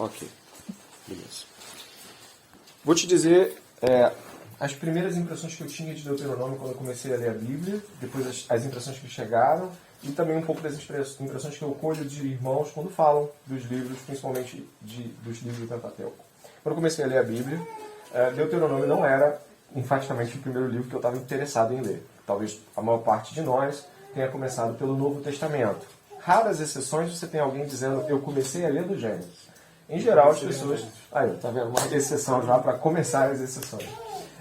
Ok, beleza. Vou te dizer as primeiras impressões que eu tinha de Deuteronômio quando eu comecei a ler a Bíblia, depois as impressões que chegaram, e também um pouco das impressões que eu colho de irmãos quando falam dos livros, principalmente dos livros do Pentateuco. Quando eu comecei a ler a Bíblia, Deuteronômio não era enfaticamente o primeiro livro que eu estava interessado em ler. Talvez a maior parte de nós tenha começado pelo Novo Testamento. Raras exceções você tem alguém dizendo eu comecei a ler do Gênesis. Em geral, as pessoas... Aí, tá vendo? Uma exceção já para começar as exceções.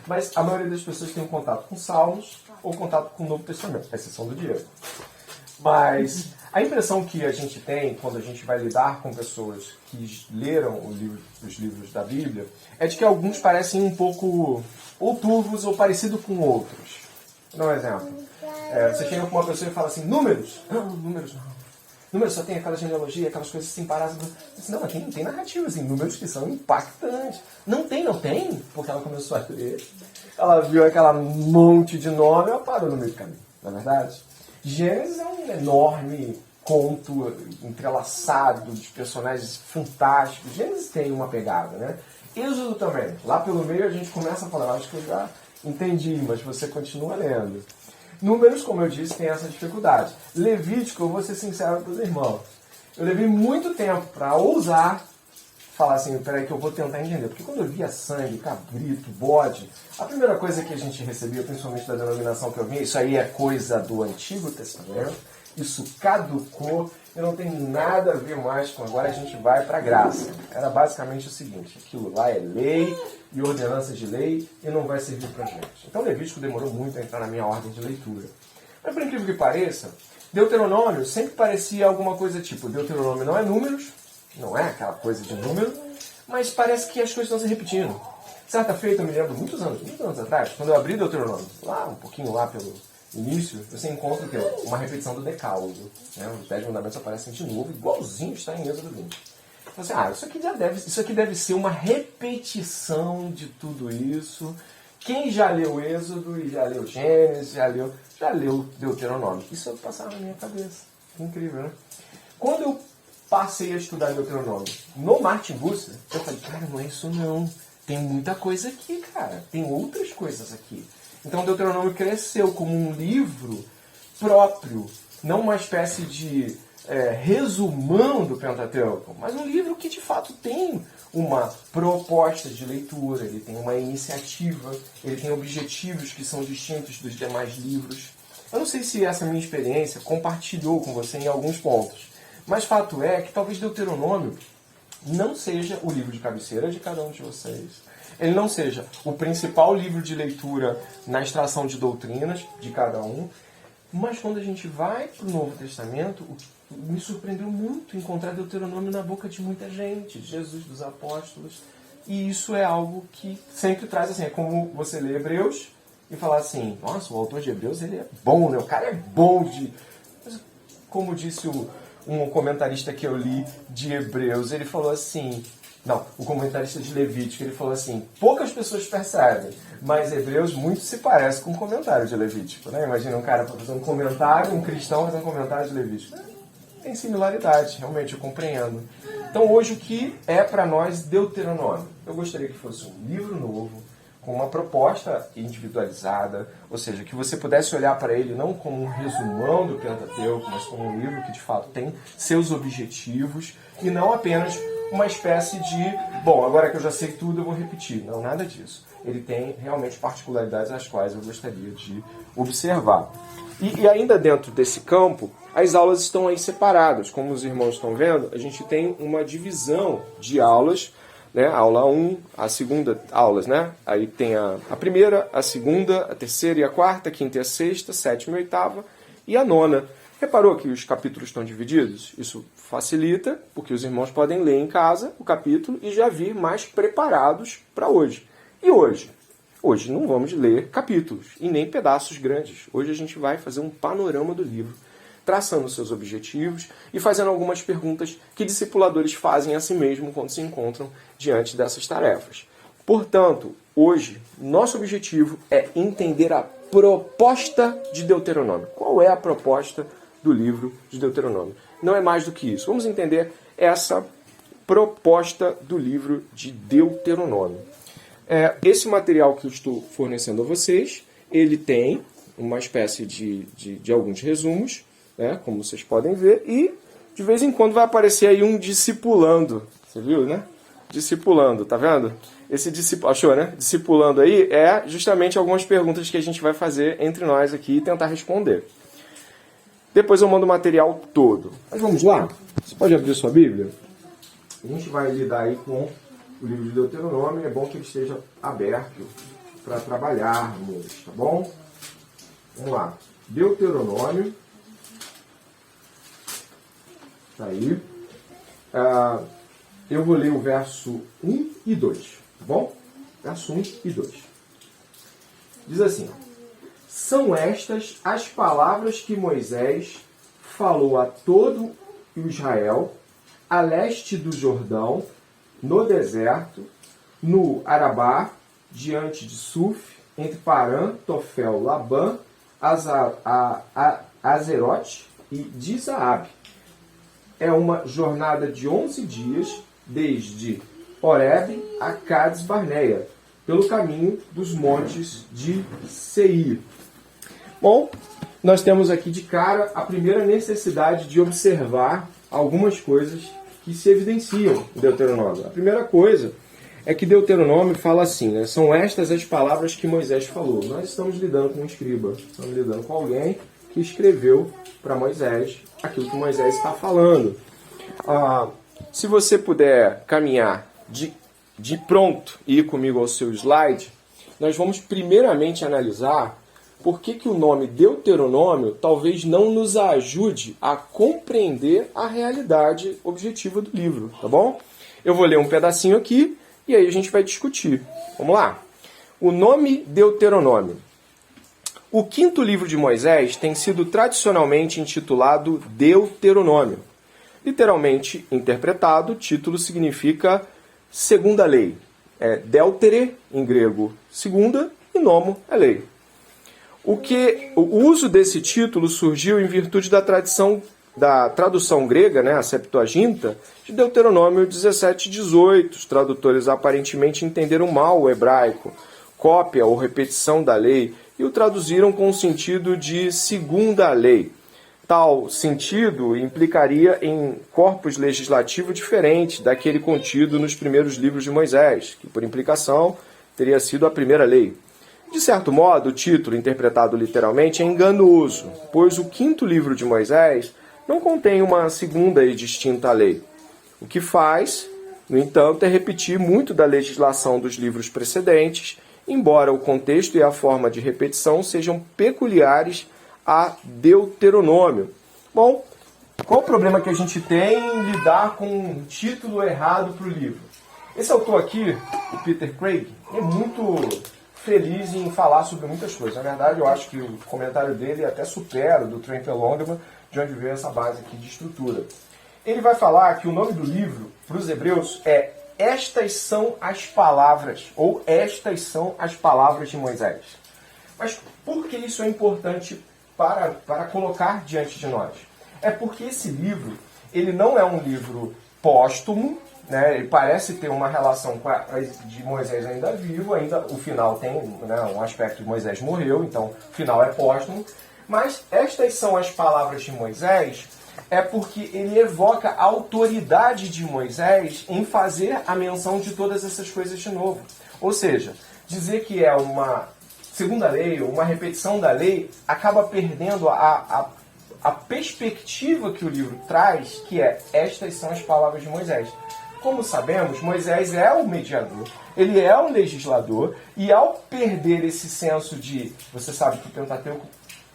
Mas a maioria das pessoas tem um contato com Salmos ou contato com o Novo Testamento, a exceção do Diego. Mas a impressão que a gente tem quando a gente vai lidar com pessoas que leram os livros da Bíblia é de que alguns parecem um pouco ou turvos ou parecidos com outros. Vou dar um exemplo. Você chega com uma pessoa e fala assim, números? Não, números não. Números só tem aquela genealogia, aquelas coisas assim paradas. Não, mas tem narrativas em números que são impactantes. Não tem, porque ela começou a ler. Ela viu aquela monte de nome, ela parou no meio do caminho, não é verdade? Gênesis é um enorme conto entrelaçado de personagens fantásticos. Gênesis tem uma pegada, né? Êxodo também. Lá pelo meio a gente começa a falar, acho que eu já entendi, mas você continua lendo. Números, como eu disse, tem essa dificuldade. Levítico, eu vou ser sincero para os irmãos. Eu levei muito tempo para ousar falar assim, peraí que eu vou tentar entender. Porque quando eu via sangue, cabrito, bode, a primeira coisa que a gente recebia, principalmente da denominação que eu vinha, isso aí é coisa do Antigo Testamento, isso caducou, e não tem nada a ver mais com agora a gente vai para a graça. Era basicamente o seguinte, aquilo lá é lei e ordenanças de lei e não vai servir para gente. Então Levítico demorou muito a entrar na minha ordem de leitura. Mas por incrível que pareça, Deuteronômio sempre parecia alguma coisa tipo, Deuteronômio não é números, não é aquela coisa de número, mas parece que as coisas estão se repetindo. Certa feita, eu me lembro, muitos anos atrás, quando eu abri Deuteronômio, lá um pouquinho lá pelo início, você encontra o quê? Uma repetição do Decálogo. Né? Os 10 mandamentos aparecem de novo, igualzinho está em Êxodo 20. Então, assim, isso aqui deve ser uma repetição de tudo isso. Quem já leu Êxodo e já leu Gênesis, já leu Deuteronômio. Isso passava na minha cabeça. Incrível, né? Quando eu passei a estudar Deuteronômio no Martin Bucer, eu falei, cara, não é isso não. Tem muita coisa aqui, cara. Tem outras coisas aqui. Então Deuteronômio cresceu como um livro próprio, não uma espécie de resumão do Pentateuco, mas um livro que de fato tem uma proposta de leitura, ele tem uma iniciativa, ele tem objetivos que são distintos dos demais livros. Eu não sei se essa minha experiência compartilhou com você em alguns pontos, mas fato é que talvez Deuteronômio não seja o livro de cabeceira de cada um de vocês. Ele não seja o principal livro de leitura na extração de doutrinas de cada um. Mas quando a gente vai para o Novo Testamento, me surpreendeu muito encontrar Deuteronômio na boca de muita gente, de Jesus, dos apóstolos. E isso é algo que sempre traz, assim, é como você lê Hebreus e falar assim, nossa, o autor de Hebreus ele é bom, né? O cara é bom de... Mas, como disse um comentarista que eu li de Hebreus, ele falou assim... Não, o comentarista de Levítico, ele falou assim, poucas pessoas percebem, mas Hebreus muito se parece com o comentário de Levítico, né? Imagina um cara fazendo um comentário, um cristão fazendo um comentário de Levítico. Tem similaridade, realmente, eu compreendo. Então hoje o que é para nós Deuteronômio? Eu gostaria que fosse um livro novo, com uma proposta individualizada, ou seja, que você pudesse olhar para ele não como um resumão do Pentateuco, mas como um livro que de fato tem seus objetivos e não apenas uma espécie de, bom, agora que eu já sei tudo eu vou repetir. Não, nada disso. Ele tem realmente particularidades às quais eu gostaria de observar. E ainda dentro desse campo, as aulas estão aí separadas. Como os irmãos estão vendo, a gente tem uma divisão de aulas, né? A aula 1, a segunda, aulas, né? Aí tem a primeira, a segunda, a terceira e a quarta, a quinta e a sexta, sétima e oitava e a nona. Reparou que os capítulos estão divididos? Isso facilita, porque os irmãos podem ler em casa o capítulo e já vir mais preparados para hoje. E hoje? Hoje não vamos ler capítulos e nem pedaços grandes. Hoje a gente vai fazer um panorama do livro, traçando seus objetivos e fazendo algumas perguntas que discipuladores fazem a si mesmo quando se encontram diante dessas tarefas. Portanto, hoje, nosso objetivo é entender a proposta de Deuteronômio. Qual é a proposta do livro de Deuteronômio? Não é mais do que isso. Vamos entender essa proposta do livro de Deuteronômio. Esse material que eu estou fornecendo a vocês, ele tem uma espécie de alguns resumos, né, como vocês podem ver, e de vez em quando vai aparecer aí um discipulando. Você viu, né? Discipulando, tá vendo? Esse achou, né? Discipulando aí é justamente algumas perguntas que a gente vai fazer entre nós aqui e tentar responder. Depois eu mando o material todo. Mas vamos lá? Você pode abrir sua Bíblia? A gente vai lidar aí com o livro de Deuteronômio. É bom que ele esteja aberto para trabalharmos, tá bom? Vamos lá. Deuteronômio. Tá aí. Eu vou ler o verso 1 e 2, tá bom? Verso 1 e 2. Diz assim: são estas as palavras que Moisés falou a todo o Israel, a leste do Jordão, no deserto, no Arabá, diante de Suf, entre Parã, Tofel, Labã, Azerote e Dizaabe. É uma jornada de 11 dias, desde Horebe a Cades Barneia, pelo caminho dos montes de Seir. Bom, nós temos aqui de cara a primeira necessidade de observar algumas coisas que se evidenciam em Deuteronômio. A primeira coisa é que Deuteronômio fala assim, né? São estas as palavras que Moisés falou. Nós estamos lidando com um escriba, estamos lidando com alguém que escreveu para Moisés aquilo que Moisés está falando. Se você puder caminhar de pronto e ir comigo ao seu slide, nós vamos primeiramente analisar por que o nome Deuteronômio talvez não nos ajude a compreender a realidade objetiva do livro, tá bom? Eu vou ler um pedacinho aqui e aí a gente vai discutir. Vamos lá? O nome Deuteronômio. O quinto livro de Moisés tem sido tradicionalmente intitulado Deuteronômio. Literalmente interpretado, o título significa segunda lei. Deutere, em grego, segunda, e nomo é lei. O uso desse título surgiu em virtude da tradução grega, né, a Septuaginta, de Deuteronômio 17:18. Os tradutores aparentemente entenderam mal o hebraico, cópia ou repetição da lei, e o traduziram com o sentido de segunda lei. Tal sentido implicaria em corpus legislativo diferente daquele contido nos primeiros livros de Moisés, que por implicação teria sido a primeira lei. De certo modo, o título, interpretado literalmente, é enganoso, pois o quinto livro de Moisés não contém uma segunda e distinta lei. O que faz, no entanto, é repetir muito da legislação dos livros precedentes, embora o contexto e a forma de repetição sejam peculiares a Deuteronômio. Bom, qual o problema que a gente tem em lidar com um título errado para o livro? Esse autor aqui, o Peter Craig, é muito feliz em falar sobre muitas coisas. Na verdade, eu acho que o comentário dele até supera o do Trent Longman, de onde veio essa base aqui de estrutura. Ele vai falar que o nome do livro, para os hebreus, é Estas são as palavras, ou Estas são as palavras de Moisés. Mas por que isso é importante para colocar diante de nós? É porque esse livro, ele não é um livro póstumo, né? Ele parece ter uma relação com de Moisés ainda vivo, ainda o final tem, né, um aspecto de Moisés morreu, então o final é póstumo, mas estas são as palavras de Moisés, é porque ele evoca a autoridade de Moisés em fazer a menção de todas essas coisas de novo. Ou seja, dizer que é uma segunda lei, ou uma repetição da lei, acaba perdendo a perspectiva que o livro traz, que é estas são as palavras de Moisés. Como sabemos, Moisés é o mediador, ele é o legislador, e ao perder esse senso de, você sabe que o Pentateuco,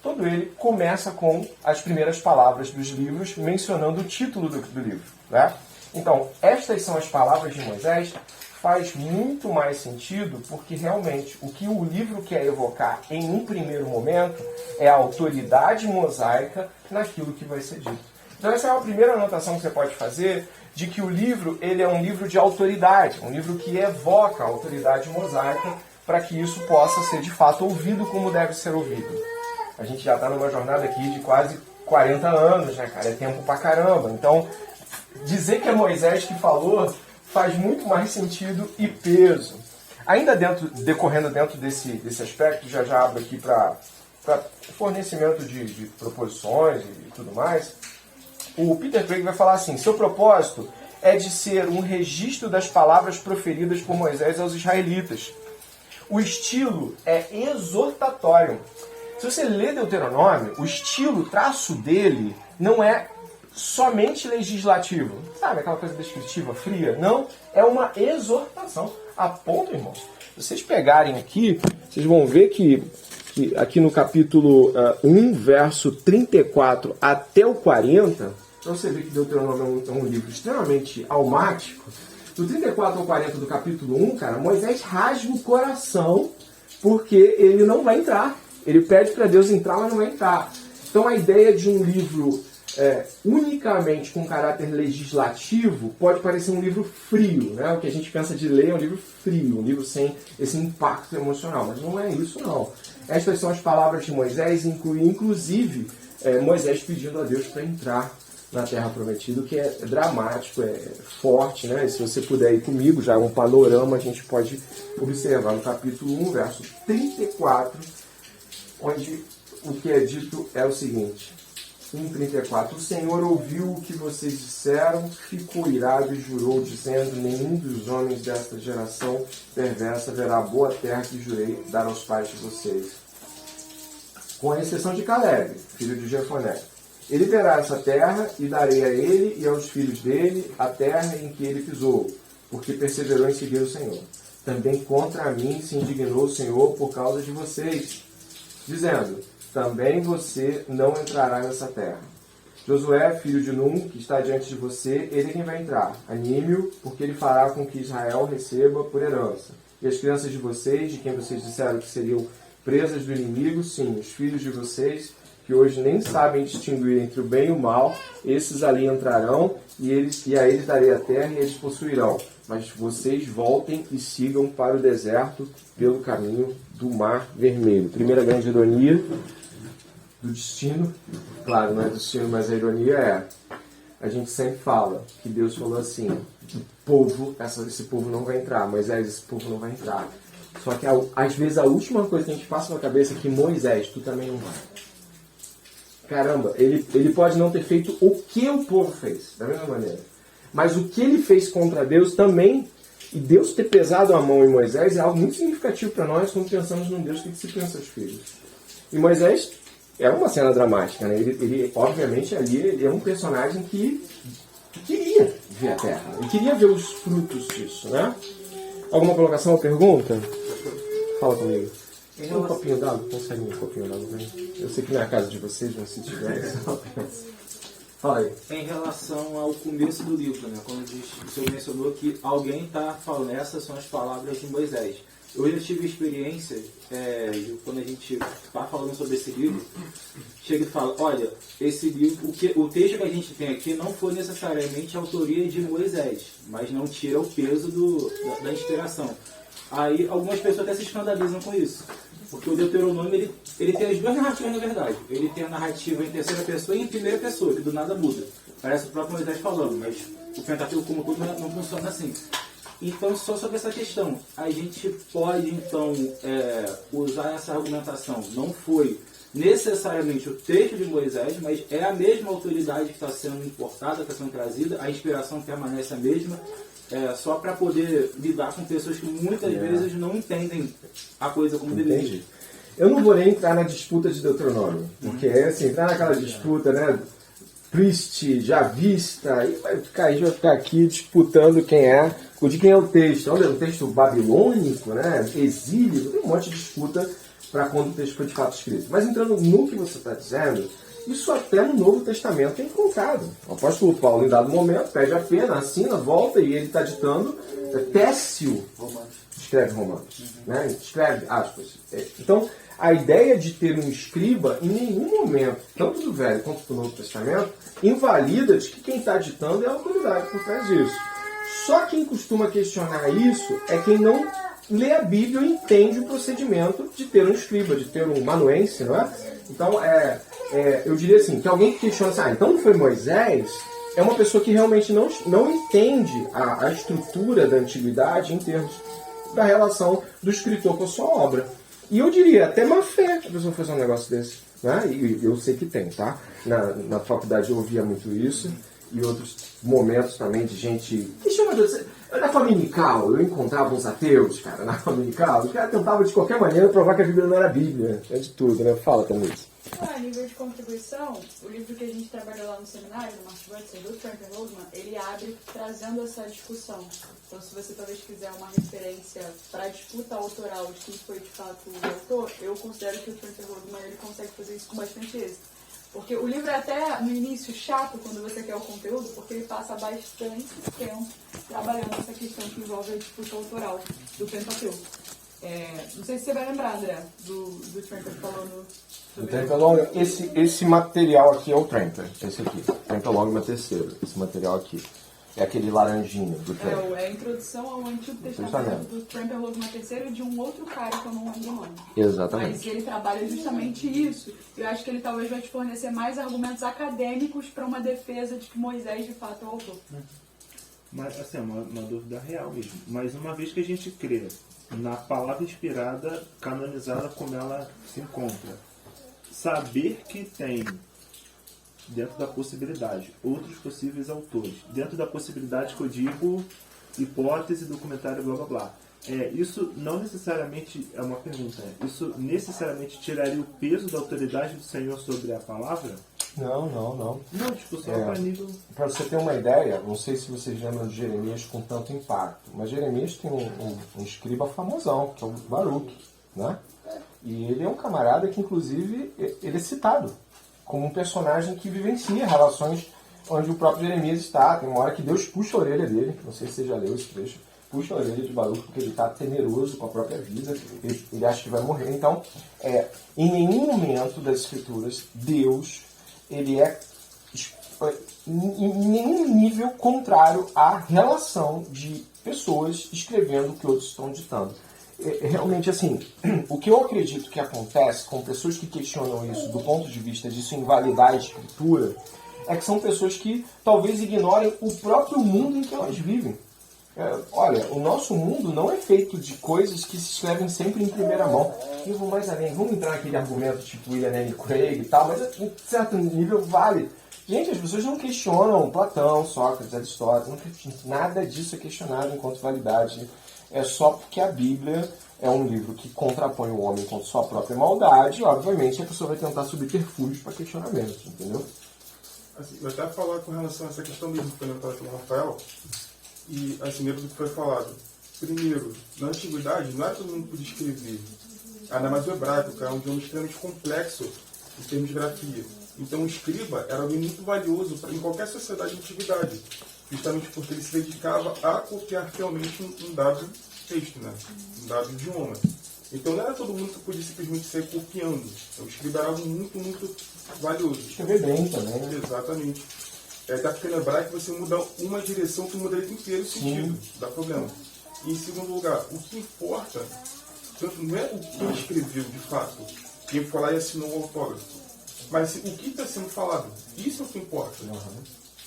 todo ele começa com as primeiras palavras dos livros, mencionando o título do livro, né? Então, estas são as palavras de Moisés, faz muito mais sentido, porque realmente o que o livro quer evocar em um primeiro momento é a autoridade mosaica naquilo que vai ser dito. Então essa é a primeira anotação que você pode fazer, de que o livro ele é um livro de autoridade, um livro que evoca a autoridade mosaica para que isso possa ser de fato ouvido como deve ser ouvido. A gente já está numa jornada aqui de quase 40 anos, né, cara? É tempo pra caramba. Então, dizer que é Moisés que falou faz muito mais sentido e peso. Ainda decorrendo dentro desse aspecto, já abro aqui para fornecimento de proposições e tudo mais, o Peter Craig vai falar assim: seu propósito é de ser um registro das palavras proferidas por Moisés aos israelitas. O estilo é exortatório. Se você lê Deuteronômio, o estilo, o traço dele não é somente legislativo. Sabe, aquela coisa descritiva, fria? Não, é uma exortação. A ponto, irmãos, se vocês pegarem aqui, vocês vão ver que aqui no capítulo 1, verso 34 até o 40, para você ver que Deuteronômio é um livro extremamente almático, do 34 ao 40 do capítulo 1, cara, Moisés rasga o coração porque ele não vai entrar. Ele pede para Deus entrar, mas não vai entrar. Então a ideia de um livro unicamente com caráter legislativo pode parecer um livro frio, né? O que a gente pensa de ler é um livro frio, um livro sem esse impacto emocional, mas não é isso não. Estas são as palavras de Moisés, inclusive Moisés pedindo a Deus para entrar na Terra Prometida, que é dramático, é forte, né? E se você puder ir comigo, já é um panorama, a gente pode observar no capítulo 1, verso 34, onde o que é dito é o seguinte: 1,34. O Senhor ouviu o que vocês disseram, ficou irado e jurou, dizendo: nenhum dos homens desta geração perversa verá a boa terra que jurei dar aos pais de vocês, com a exceção de Caleb, filho de Jefoné. Ele verá essa terra, e darei a ele e aos filhos dele a terra em que ele pisou, porque perseverou em seguir o Senhor. Também contra mim se indignou o Senhor por causa de vocês, dizendo: também você não entrará nessa terra. Josué, filho de Num, que está diante de você, ele é quem vai entrar. Anime-o, porque ele fará com que Israel receba por herança. E as crianças de vocês, de quem vocês disseram que seriam presas do inimigo, sim, os filhos de vocês, que hoje nem sabem distinguir entre o bem e o mal, esses ali entrarão, e a eles darei a terra e eles possuirão. Mas vocês voltem e sigam para o deserto pelo caminho do Mar Vermelho. Primeira grande ironia do destino, claro, não é destino, mas a ironia é, a gente sempre fala que Deus falou assim: esse povo não vai entrar, Moisés, esse povo não vai entrar. Só que às vezes a última coisa que a gente passa na cabeça é que Moisés, tu também não vai. Caramba, ele pode não ter feito o que o povo fez, da mesma maneira. Mas o que ele fez contra Deus também, e Deus ter pesado a mão em Moisés, é algo muito significativo para nós quando pensamos num Deus que se pensa aos filhos. E Moisés é uma cena dramática, né? Ele obviamente, ali ele é um personagem que queria ver a terra, ele queria ver os frutos disso, né? Alguma colocação ou pergunta? Fala comigo. Tem um copinho d'água? Consegue um copinho d'água? Eu sei que não é a casa de vocês, mas se tiver, fala aí. Em relação ao começo do livro, né, quando o senhor mencionou que alguém está falando, essas são as palavras de Moisés. Eu já tive experiência, quando a gente está falando sobre esse livro, chega e fala: olha, esse livro, o texto que a gente tem aqui não foi necessariamente a autoria de Moisés, mas não tira o peso da inspiração. Aí algumas pessoas até se escandalizam com isso, porque o Deuteronômio ele tem as duas narrativas, na verdade. Ele tem a narrativa em terceira pessoa e em primeira pessoa, que do nada muda. Parece o próprio Moisés falando, mas o Pentateuco como todo não funciona assim. Então, só sobre essa questão, a gente pode então usar essa argumentação. Não foi necessariamente o texto de Moisés, mas é a mesma autoridade que está sendo importada, está sendo trazida, a inspiração permanece a mesma. Só para poder lidar com pessoas que muitas vezes não entendem a coisa como deveria. Eu não vou nem entrar na disputa de Deuteronômio, porque assim, entrar naquela disputa, né, triste, já vista, e a gente vai ficar aqui disputando de quem é o texto. Olha, o texto babilônico, né, exílio, tem um monte de disputa para quando o texto foi de fato escrito. Mas entrando no que você está dizendo, isso até no Novo Testamento é encontrado. O apóstolo Paulo, em dado momento, pede a pena, assina, volta, e ele está ditando Técio, escreve Romanos, né? Escreve aspas. Então, a ideia de ter um escriba, em nenhum momento, tanto do Velho quanto do Novo Testamento, invalida de que quem está ditando é a autoridade por trás disso. Só quem costuma questionar isso é quem não lê a Bíblia e entende o procedimento de ter um escriba, de ter um manuense, não é? Então, eu diria assim, que alguém que questiona assim, então não foi Moisés, é uma pessoa que realmente não entende a estrutura da antiguidade em termos da relação do escritor com a sua obra. E eu diria, até má fé a pessoa fazer um negócio desse. Né? E eu sei que tem, tá? Na faculdade eu ouvia muito isso. E outros momentos também de gente... Na Faminical, eu encontrava uns ateus, cara, na Faminical. Os caras tentavam de qualquer maneira provar que a Bíblia não era a Bíblia. É de tudo, né? Fala também isso. A nível de contribuição, o livro que a gente trabalhou lá no seminário, do Mark Butler, do Frank Rosman, ele abre trazendo essa discussão. Então, se você talvez quiser uma referência para a disputa autoral de quem foi de fato o autor, eu considero que o Frank Rosman ele consegue fazer isso com bastante êxito. Porque o livro é até, no início, chato quando você quer o conteúdo, porque ele passa bastante tempo trabalhando essa questão que envolve a disputa autoral do Pentateuco. Não sei se você vai lembrar, André, do Tramper falando... O Tramper Longma, esse material aqui é o Tramper, esse aqui. Tramper Longma terceiro, esse material aqui. É aquele laranjinha do Tramper. É a introdução ao Antigo Testamento do Tramper Longma III e de um outro cara que eu não lembro o nome. Exatamente. Mas ele trabalha justamente isso. Eu acho que ele talvez vai te fornecer mais argumentos acadêmicos para uma defesa de que Moisés de fato é o autor. Mas, assim, é uma dúvida real mesmo. Mas uma vez que a gente crê na palavra inspirada, canonizada como ela se encontra, saber que tem, dentro da possibilidade, outros possíveis autores, dentro da possibilidade que eu digo, hipótese, documentário, blá blá blá. Isso não necessariamente é uma pergunta. Isso necessariamente tiraria o peso da autoridade do Senhor sobre a palavra? Não. Não, tipo, só para nível... Para você ter uma ideia, não sei se vocês lembram de Jeremias com tanto impacto, mas Jeremias tem um escriba famosão, que é o Baruque, né? E ele é um camarada que, inclusive, ele é citado como um personagem que vivencia relações onde o próprio Jeremias está. Tem uma hora que Deus puxa a orelha dele, não sei se você já leu esse trecho, puxa a orelha de Baruque porque ele está temeroso com a própria vida, ele acha que vai morrer. Então, em nenhum momento das Escrituras, Deus, ele é em nenhum nível contrário à relação de pessoas escrevendo o que outros estão ditando. Realmente, assim, o que eu acredito que acontece com pessoas que questionam isso do ponto de vista disso invalidar a escritura, é que são pessoas que talvez ignorem o próprio mundo em que elas vivem. Olha, o nosso mundo não é feito de coisas que se escrevem sempre em primeira mão. E eu vou mais além, vamos entrar naquele argumento tipo William Lane Craig e tal, mas em certo nível vale. Gente, as pessoas não questionam Platão, Sócrates, Aristóteles, nada disso é questionado enquanto validade. É só porque a Bíblia é um livro que contrapõe o homem contra sua própria maldade, e obviamente a pessoa vai tentar subterfúgios para questionamentos, entendeu? Assim, eu até falar com relação a essa questão mesmo que foi levantada pelo Rafael, e assim, mesmo do que foi falado. Primeiro, na antiguidade, não era todo mundo que podia escrever. Ainda mais o hebraico, que é um idioma extremamente complexo em termos de grafia. Então o escriba era alguém muito valioso em qualquer sociedade de antiguidade, justamente porque ele se dedicava a copiar fielmente um dado texto, né? Um dado idioma. Então não era todo mundo que podia simplesmente sair copiando. O escriba era algo muito, muito valioso. Escrever bem também, né? Exatamente. Até porque no hebraico você muda uma direção que muda inteiro o sentido, dá problema. E em segundo lugar, o que importa não é o que escreveu de fato, quem foi lá e assinou o autógrafo, mas o que está sendo falado. Isso é o que importa.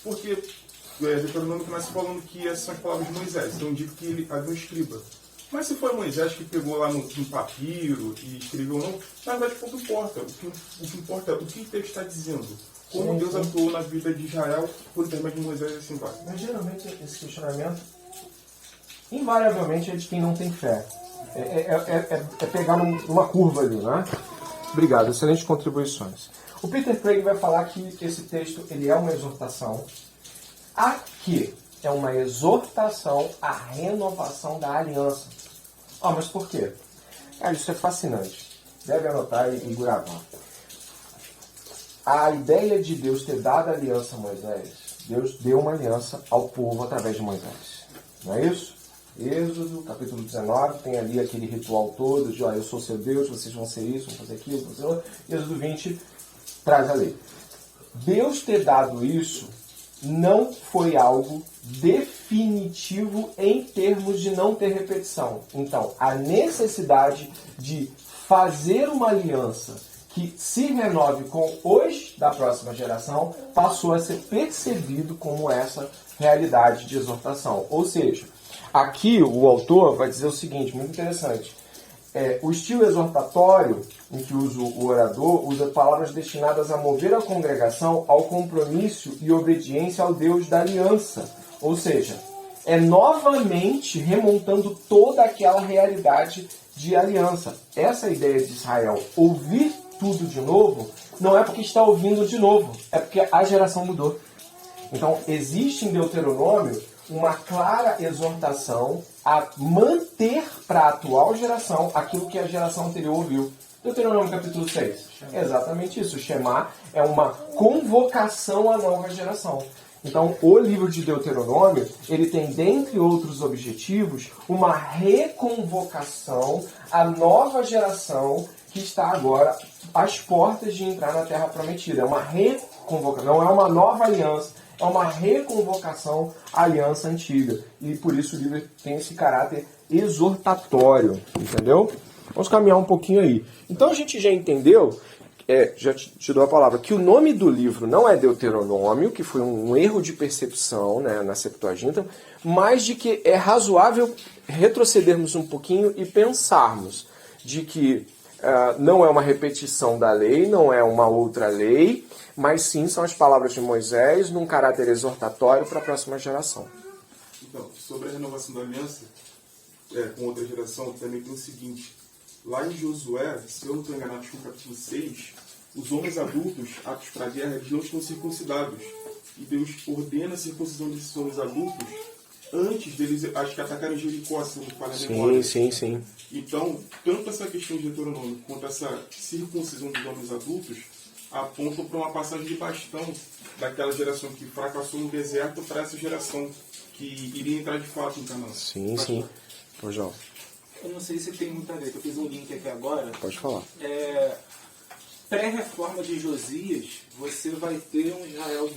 Porque Deuteronômio começa falando que essas são as palavras de Moisés, então indica que ele havia um escriba. Mas se foi Moisés que pegou lá no papiro e escreveu ou não, na verdade pouco importa. O que importa é o que o texto está dizendo. Como Deus atuou na vida de Israel por intermédio de Moisés e assim vai. Mas geralmente esse questionamento, invariavelmente, é de quem não tem fé. É pegar numa curva ali, né? Obrigado, excelentes contribuições. O Peter Craig vai falar que esse texto ele é uma exortação a quê? É uma exortação à renovação da aliança. Mas por quê? Isso é fascinante. Deve anotar e gravar. A ideia de Deus ter dado a aliança a Moisés, Deus deu uma aliança ao povo através de Moisés. Não é isso? Êxodo, capítulo 19, tem ali aquele ritual todo de, eu sou seu Deus, vocês vão ser isso, vão fazer aquilo, vão fazer aquilo. Êxodo 20 traz a lei. Deus ter dado isso não foi algo definitivo em termos de não ter repetição. Então, a necessidade de fazer uma aliança que se renove com os da próxima geração, passou a ser percebido como essa realidade de exortação. Ou seja, aqui o autor vai dizer o seguinte, muito interessante. O estilo exortatório, em que usa o orador, usa palavras destinadas a mover a congregação ao compromisso e obediência ao Deus da aliança. Ou seja, é novamente remontando toda aquela realidade de aliança. Essa ideia de Israel ouvir tudo de novo, não é porque está ouvindo de novo, é porque a geração mudou. Então, existe em Deuteronômio uma clara exortação a manter para a atual geração aquilo que a geração anterior ouviu. Deuteronômio capítulo 6. É exatamente isso. O Shema é uma convocação à nova geração. Então, o livro de Deuteronômio, ele tem, dentre outros objetivos, uma reconvocação à nova geração que está agora às portas de entrar na Terra Prometida. É uma reconvocação, não é uma nova aliança, é uma reconvocação à aliança antiga. E por isso o livro tem esse caráter exortatório, entendeu? Vamos caminhar um pouquinho aí. Então a gente já entendeu, já te dou a palavra, que o nome do livro não é Deuteronômio, que foi um erro de percepção, né, na Septuaginta, mas de que é razoável retrocedermos um pouquinho e pensarmos de que não é uma repetição da lei, não é uma outra lei, mas sim são as palavras de Moisés num caráter exortatório para a próxima geração. Então, sobre a renovação da aliança com outra geração, também tem o seguinte. Lá em Josué, se eu não estou enganado, no capítulo 6, os homens adultos, aptos para a guerra, eles não estão circuncidados. E Deus ordena a circuncisão desses homens adultos antes deles, acho que atacarem Jericó, se não me falha a memória. Sim. Então, tanto essa questão de Deuteronômio quanto essa circuncisão dos homens adultos apontam para uma passagem de bastão daquela geração que fracassou no deserto para essa geração que iria entrar de fato em Canaã. Sim. Ô, João. Eu não sei se tem muito a ver, eu fiz um link aqui agora. Pode falar. Pré-reforma de Josias, você vai ter um Israel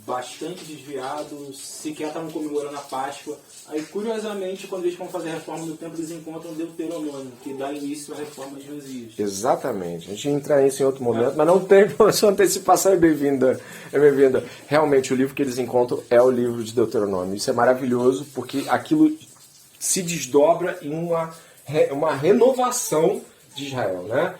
bastante desviado, sequer estavam comemorando a Páscoa. Aí, curiosamente, quando eles vão fazer a reforma do templo, eles encontram Deuteronômio, que dá início à reforma de Josias. Exatamente. A gente entra nisso em outro momento, mas não tem sua antecipação, é bem-vinda. Realmente, o livro que eles encontram é o livro de Deuteronômio. Isso é maravilhoso, porque aquilo se desdobra em uma renovação de Israel, né?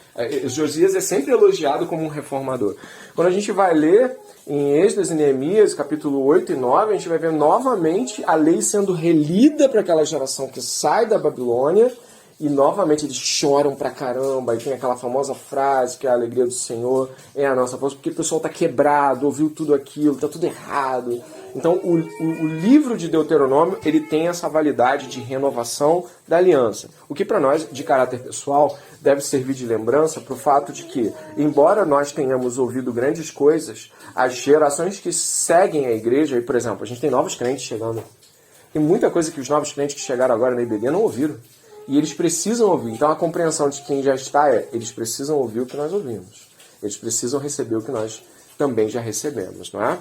Josias é sempre elogiado como um reformador. Quando a gente vai ler em Esdras e Neemias, capítulo 8 e 9, a gente vai ver novamente a lei sendo relida para aquela geração que sai da Babilônia, e novamente eles choram pra caramba, e tem aquela famosa frase que a alegria do Senhor é a nossa força, porque o pessoal está quebrado, ouviu tudo aquilo, está tudo errado. Então o livro de Deuteronômio, ele tem essa validade de renovação da aliança. O que para nós, de caráter pessoal, deve servir de lembrança para o fato de que, embora nós tenhamos ouvido grandes coisas, as gerações que seguem a igreja, e, por exemplo, a gente tem novos crentes chegando. Tem muita coisa que os novos crentes que chegaram agora na IBD não ouviram. E eles precisam ouvir. Então a compreensão de quem já está eles precisam ouvir o que nós ouvimos. Eles precisam receber o que nós também já recebemos, não é?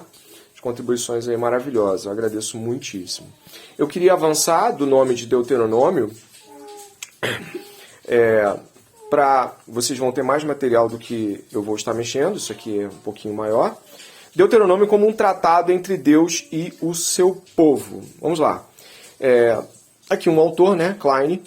As contribuições aí maravilhosas, eu agradeço muitíssimo. Eu queria avançar do nome de Deuteronômio, para vocês vão ter mais material do que eu vou estar mexendo, isso aqui é um pouquinho maior. Deuteronômio como um tratado entre Deus e o seu povo. Vamos lá. Aqui um autor, né, Klein,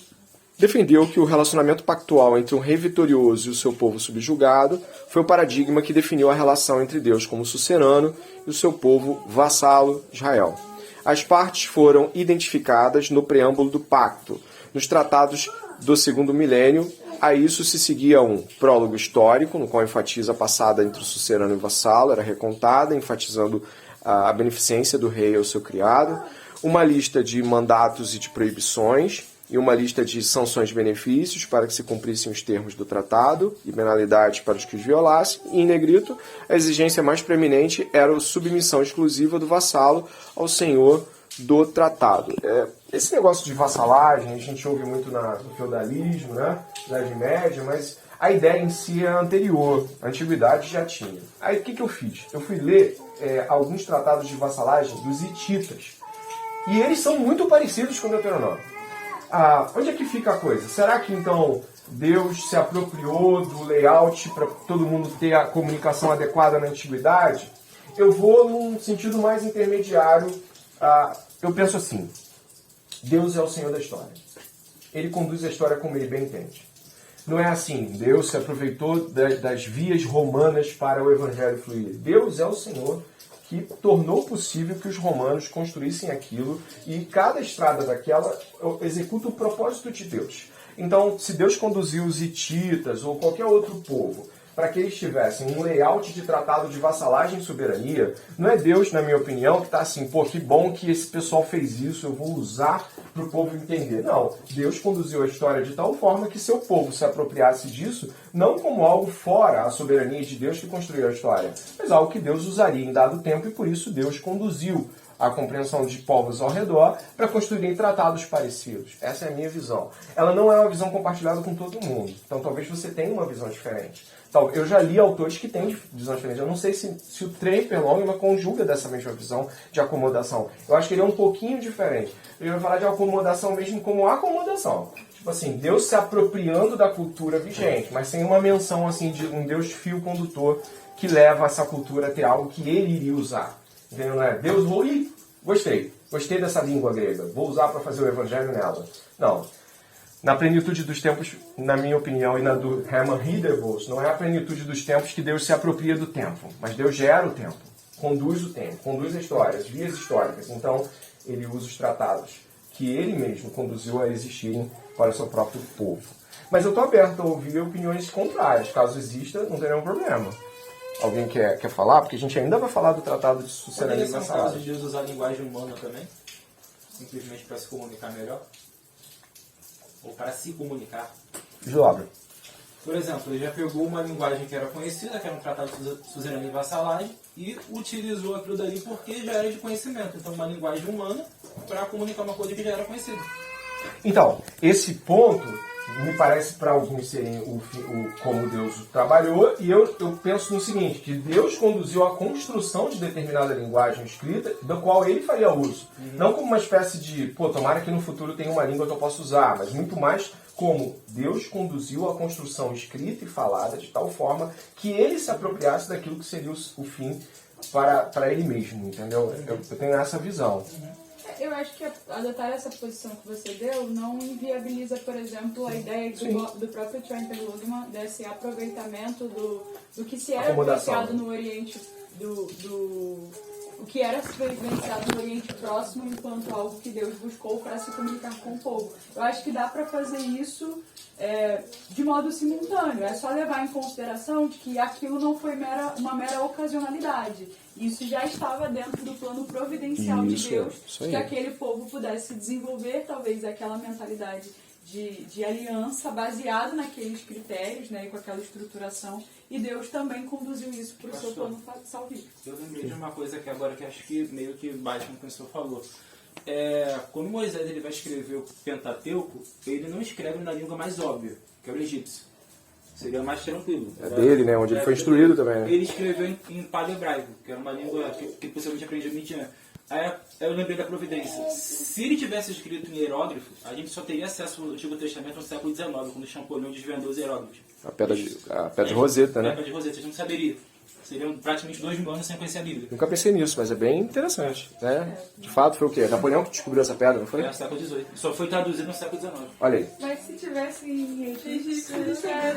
defendeu que o relacionamento pactual entre um rei vitorioso e o seu povo subjugado foi o paradigma que definiu a relação entre Deus como sucerano e o seu povo vassalo, Israel. As partes foram identificadas no preâmbulo do pacto. Nos tratados do segundo milênio, a isso se seguia um prólogo histórico, no qual enfatiza a passada entre o sucerano e o vassalo, era recontada, enfatizando a beneficência do rei ao seu criado, uma lista de mandatos e de proibições, e uma lista de sanções e benefícios para que se cumprissem os termos do tratado e penalidades para os que os violassem. E, em negrito, a exigência mais preeminente era a submissão exclusiva do vassalo ao senhor do tratado. Esse negócio de vassalagem, a gente ouve muito no feudalismo, né? Idade Média, mas a ideia em si é anterior. A antiguidade já tinha. Aí, o que eu fiz? Eu fui ler alguns tratados de vassalagem dos hititas. E eles são muito parecidos com o Deuteronômio. Onde é que fica a coisa? Será que, então, Deus se apropriou do layout para todo mundo ter a comunicação adequada na antiguidade, eu vou num sentido mais intermediário. Eu penso assim, Deus é o Senhor da história. Ele conduz a história como ele bem entende. Não é assim, Deus se aproveitou das vias romanas para o evangelho fluir. Deus é o Senhor que tornou possível que os romanos construíssem aquilo e cada estrada daquela executa o propósito de Deus. Então, se Deus conduziu os hititas ou qualquer outro povo para que eles tivessem um layout de tratado de vassalagem e soberania, não é Deus, na minha opinião, que está assim, pô, que bom que esse pessoal fez isso, eu vou usar para o povo entender. Não, Deus conduziu a história de tal forma que seu povo se apropriasse disso, não como algo fora a soberania de Deus que construiu a história, mas algo que Deus usaria em dado tempo e por isso Deus conduziu a compreensão de povos ao redor para construírem tratados parecidos. Essa é a minha visão. Ela não é uma visão compartilhada com todo mundo. Então talvez você tenha uma visão diferente. Então, eu já li autores que têm visão diferente. Eu não sei se o Draper Longman conjuga dessa mesma visão de acomodação. Eu acho que ele é um pouquinho diferente. Ele vai falar de acomodação mesmo como acomodação. Tipo assim, Deus se apropriando da cultura vigente, mas sem uma menção assim de um Deus fio condutor que leva essa cultura a ter algo que ele iria usar. Entendeu? Não é Deus, gostei dessa língua grega, vou usar para fazer o evangelho nela. Não. Na plenitude dos tempos, na minha opinião, e na do Herman Ridderbos, não é a plenitude dos tempos que Deus se apropria do tempo, mas Deus gera o tempo, conduz o tempo, conduz a história, as vias históricas. Então, ele usa os tratados que ele mesmo conduziu a existirem para o seu próprio povo. Mas eu estou aberto a ouvir opiniões contrárias. Caso exista, não tem nenhum problema. Alguém quer falar? Porque a gente ainda vai falar do Tratado de Sucerania Poderia ser um caso de Deus usar a linguagem humana também? Simplesmente para se comunicar melhor? Ou para se comunicar? Deslobre. Por exemplo, ele já pegou uma linguagem que era conhecida, que era um tratado de suzerania e vassalagem, e utilizou aquilo dali porque já era de conhecimento. Então, uma linguagem humana para comunicar uma coisa que já era conhecida. Então, esse ponto me parece para alguns serem como Deus trabalhou, e eu penso no seguinte, que Deus conduziu a construção de determinada linguagem escrita, da qual ele faria uso. Não como uma espécie de, tomara que no futuro tenha uma língua que eu possa usar, mas muito mais como Deus conduziu a construção escrita e falada de tal forma que ele se apropriasse daquilo que seria o fim para ele mesmo, entendeu? Eu tenho essa visão. Eu acho que adotar essa posição que você deu não inviabiliza, por exemplo, a ideia do próprio Trent Lugman desse aproveitamento do que se era vivenciado no Oriente, o que era vivenciado no Oriente Próximo enquanto algo que Deus buscou para se comunicar com o povo. Eu acho que dá para fazer isso de modo simultâneo. É só levar em consideração de que aquilo não foi uma mera ocasionalidade. Isso já estava dentro do plano providencial de Deus, que aquele povo pudesse desenvolver talvez aquela mentalidade de aliança baseado naqueles critérios, né, e com aquela estruturação, e Deus também conduziu isso para o seu plano salvífico. Eu lembrei de uma coisa que agora que acho que meio que bate com o que o senhor falou. Quando Moisés ele vai escrever o Pentateuco, ele não escreve na língua mais óbvia, que é o egípcio. Seria mais tranquilo. É dele, né? Onde ele foi instruído também, né? Ele escreveu em paleo-hebraico, que era uma língua que possivelmente aprendia Midian. Aí eu lembrei da providência. Se ele tivesse escrito em hieróglifo, a gente só teria acesso ao Antigo Testamento no século XIX, quando Champollion desvendou os hieróglifos. A pedra de Roseta, né? A pedra de Roseta, a gente não saberia. Seriam praticamente 2000 anos sem conhecer a Bíblia. Nunca pensei nisso, mas é bem interessante, né? De fato, foi o quê? Napoleão que descobriu essa pedra, não foi? No século XVIII. Só foi traduzido no século XIX. Olha aí. Mas se tivesse em egípcio...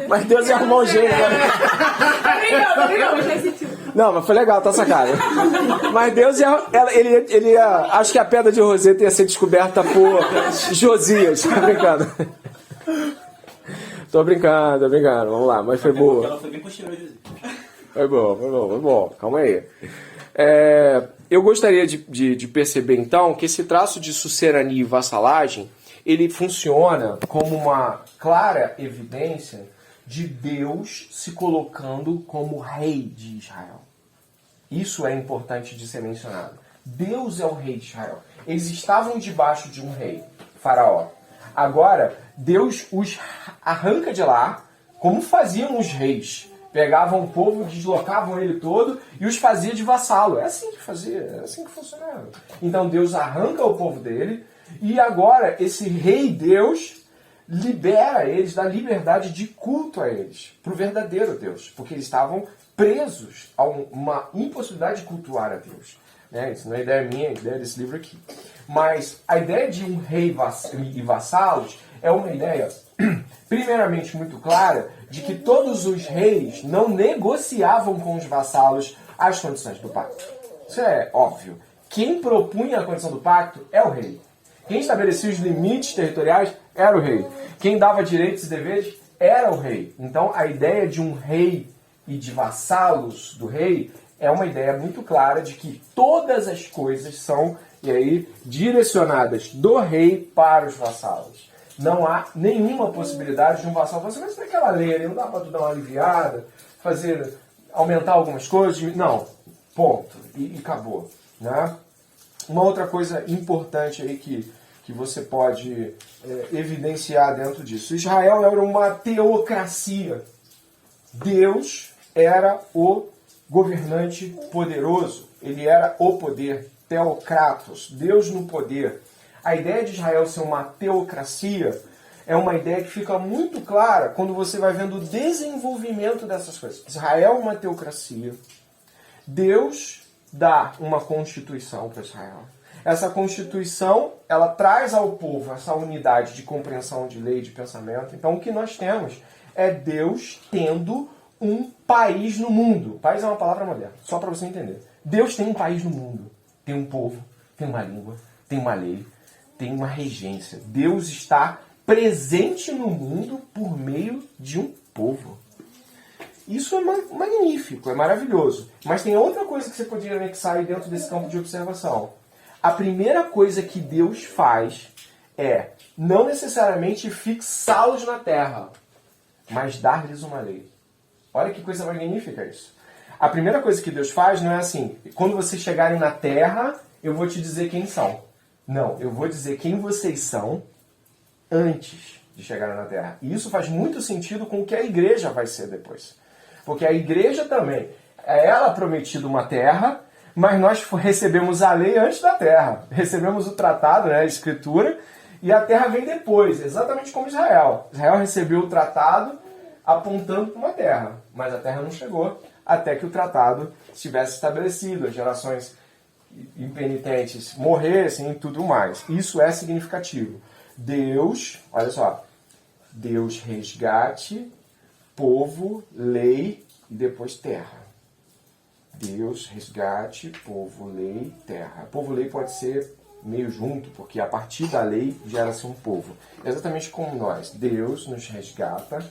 Mas Deus ia arrumar um jeito, né? Não, faz sentido. Não, mas foi legal, tá sacado. Mas Deus ele ia... Acho que a pedra de Roseta ia ser descoberta por Josias. Tô brincando. Tô brincando. Vamos lá, mas foi boa. Ela foi bem posterior a Josias. Foi bom. Calma aí. Eu gostaria de perceber, então, que esse traço de sucerania e vassalagem, ele funciona como uma clara evidência de Deus se colocando como rei de Israel. Isso é importante de ser mencionado. Deus é o rei de Israel. Eles estavam debaixo de um rei, Faraó. Agora, Deus os arranca de lá, como faziam os reis. Pegavam o povo, deslocavam ele todo e os fazia de vassalo. É assim que fazia, é assim que funcionava. Então Deus arranca o povo dele e agora esse rei Deus libera eles da liberdade de culto a eles, para o verdadeiro Deus, porque eles estavam presos a uma impossibilidade de cultuar a Deus. Né? Isso não é ideia minha, é ideia desse livro aqui. Mas a ideia de um rei e vassalos é uma ideia, primeiramente, muito clara, de que todos os reis não negociavam com os vassalos as condições do pacto. Isso é óbvio. Quem propunha a condição do pacto é o rei. Quem estabelecia os limites territoriais era o rei. Quem dava direitos e deveres era o rei. Então, a ideia de um rei e de vassalos do rei é uma ideia muito clara de que todas as coisas são, e aí, direcionadas do rei para os vassalos. Não há nenhuma possibilidade de um vassalo falar assim, mas naquela lei ali, não dá para tu dar uma aliviada, aumentar algumas coisas? Não, ponto. E acabou. Né? Uma outra coisa importante aí que você pode evidenciar dentro disso. Israel era uma teocracia. Deus era o governante poderoso. Ele era o poder, teocratos, Deus no poder. A ideia de Israel ser uma teocracia é uma ideia que fica muito clara quando você vai vendo o desenvolvimento dessas coisas. Israel é uma teocracia. Deus dá uma constituição para Israel. Essa constituição, ela traz ao povo essa unidade de compreensão de lei, de pensamento. Então, o que nós temos é Deus tendo um país no mundo. País é uma palavra moderna, só para você entender. Deus tem um país no mundo. Tem um povo, tem uma língua, tem uma lei, tem uma regência. Deus está presente no mundo por meio de um povo. Isso é magnífico, é maravilhoso. Mas tem outra coisa que você poderia anexar aí dentro desse campo de observação. A primeira coisa que Deus faz é não necessariamente fixá-los na terra, mas dar-lhes uma lei. Olha que coisa magnífica isso. A primeira coisa que Deus faz não é assim, quando vocês chegarem na terra, eu vou te dizer quem são. Não, eu vou dizer quem vocês são antes de chegarem na terra. E isso faz muito sentido com o que a igreja vai ser depois. Porque a igreja também, é ela prometida uma terra, mas nós recebemos a lei antes da terra. Recebemos o tratado, né, a escritura, e a terra vem depois, exatamente como Israel. Israel recebeu o tratado apontando para uma terra, mas a terra não chegou até que o tratado estivesse estabelecido, as gerações impenitentes morressem e tudo mais. Isso é significativo. Deus, olha só, Deus resgate, povo, lei e depois terra. Deus, resgate, povo, lei, terra. Povo, lei pode ser meio junto, porque a partir da lei gera-se um povo. Exatamente como nós. Deus nos resgata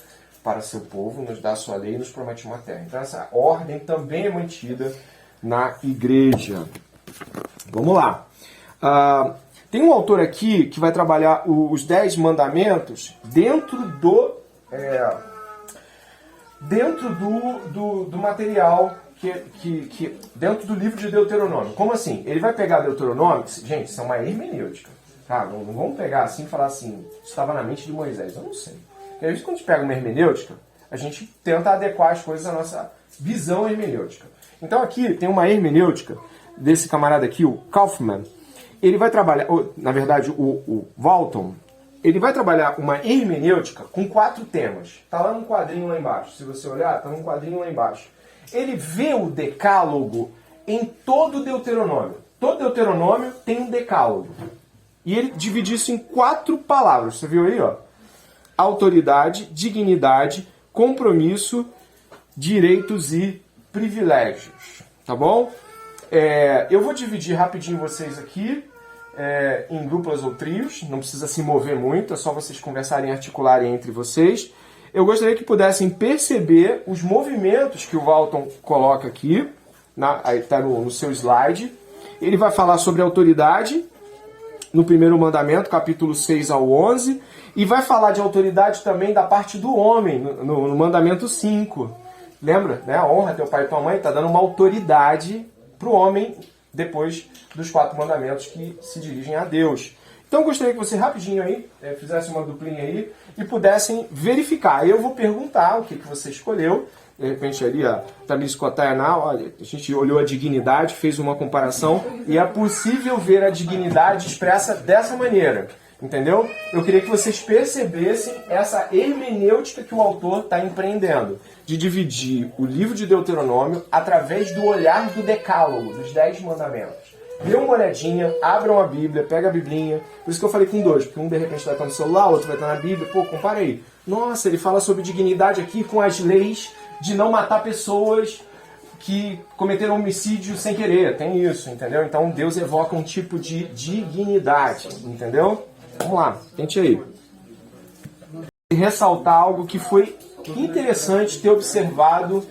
para seu povo, nos dá a sua lei e nos promete uma terra. Então essa ordem também é mantida na igreja. Vamos lá. Tem um autor aqui que vai trabalhar os 10 mandamentos dentro do material que dentro do livro de Deuteronômio. Como assim? Ele vai pegar Deuteronômio, gente, isso é uma hermenêutica. Tá? Não vamos pegar assim e falar assim, estava na mente de Moisés. Eu não sei. Porque às vezes quando a gente pega uma hermenêutica, a gente tenta adequar as coisas à nossa visão hermenêutica. Então aqui tem uma hermenêutica desse camarada aqui, o Kaufman. Ele vai trabalhar, na verdade, o Walton, ele vai trabalhar uma hermenêutica com 4 temas. Está lá num quadrinho lá embaixo. Se você olhar, está num quadrinho lá embaixo. Ele vê o decálogo em todo o Deuteronômio. Todo Deuteronômio tem um decálogo. E ele divide isso em 4 palavras. Você viu aí, ó? Autoridade, dignidade, compromisso, direitos e privilégios. Tá bom? Eu vou dividir rapidinho vocês aqui em duplas ou trios. Não precisa se mover muito, é só vocês conversarem e articularem entre vocês. Eu gostaria que pudessem perceber os movimentos que o Walton coloca aqui. Aí está no seu slide. Ele vai falar sobre autoridade no primeiro mandamento, capítulo 6 ao 11. E vai falar de autoridade também da parte do homem, no mandamento 5. Lembra? Né? Honra teu pai e tua mãe. Está dando uma autoridade para o homem depois dos 4 mandamentos que se dirigem a Deus. Então eu gostaria que você rapidinho aí fizesse uma duplinha aí e pudessem verificar. Aí eu vou perguntar o que você escolheu. De repente ali a Tamiris Kotayana, olha, a gente olhou a dignidade, fez uma comparação e é possível ver a dignidade expressa dessa maneira. Entendeu? Eu queria que vocês percebessem essa hermenêutica que o autor está empreendendo, de dividir o livro de Deuteronômio através do olhar do decálogo, dos 10 mandamentos. Dê uma olhadinha, abram a Bíblia, pega a Biblinha. Por isso que eu falei com dois, porque um de repente vai estar no celular, outro vai estar na Bíblia. Pô, compara aí. Nossa, ele fala sobre dignidade aqui com as leis de não matar pessoas que cometeram homicídio sem querer. Tem isso, entendeu? Então Deus evoca um tipo de dignidade, entendeu? Vamos lá, tente aí. E ressaltar algo que foi interessante ter observado